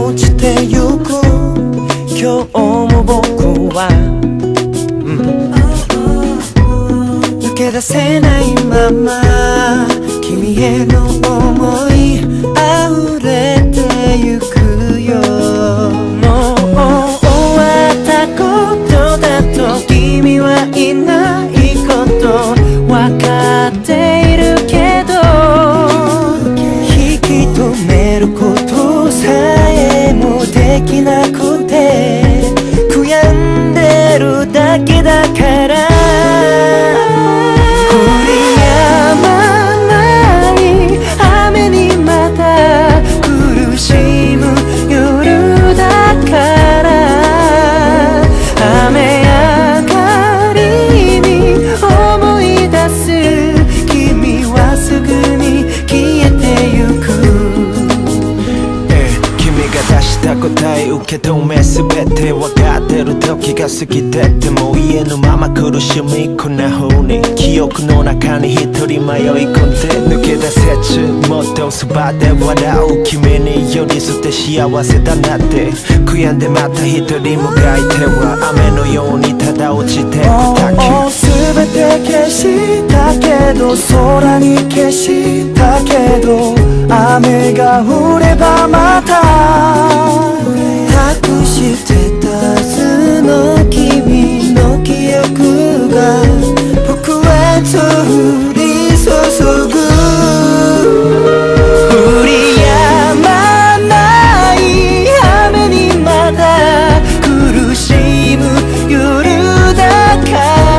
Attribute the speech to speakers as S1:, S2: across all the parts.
S1: 落ちてゆく今日も僕は、抜け出せないまま君への想い溢れてゆくよ。もう終わったことだと君はいないこと分かっているけど、引き止めることさえもできなくて悔やんでるだけだから、降り止まない雨にまた苦しむ夜だから、雨上がりに思い出す君はすぐに消えてゆく。
S2: 君が出した答え受け止め全て分かってる時が過ぎてっても言えぬまま苦しみこんな風に記憶の中に一人迷い込んで抜け出せちもっとそばで笑う君に寄り添って幸せだなって悔やんでまた一人もがいては雨のようにただ落ちてくだけ。
S1: 全て消したけど空に消したけど雨が降ればまた隠してたはずの君の記憶が僕へと降り注ぐ。降り止まない雨にまだ苦しむ夜だか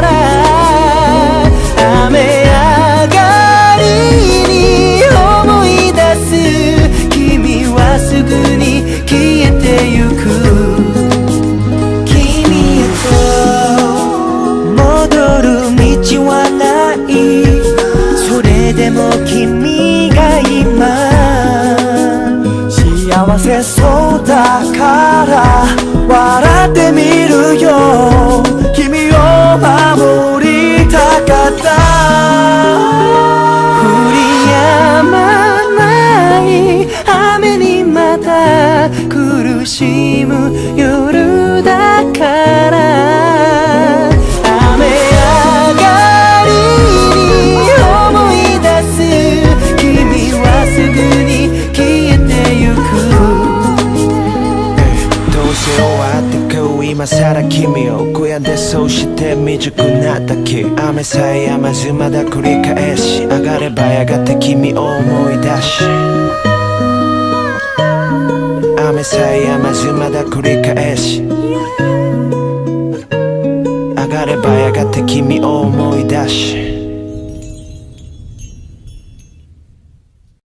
S1: ら、雨上がりに思い出す君はすぐに消えてゆく。君へと戻る道はない、それでも君が今幸せそうだから笑ってみるよ。君を守りたかった。降り止まない雨にまた苦しむ夜だから、雨上がりに思い出す君はすぐに消えてゆく。
S2: どうせ終わってく今さら君を悔やんでそうして未熟なだけ雨さえ止まずまだ繰り返し上がればやがて君を思い出し雨さえ止まずまだ繰り返し上がればやがて君を思い出し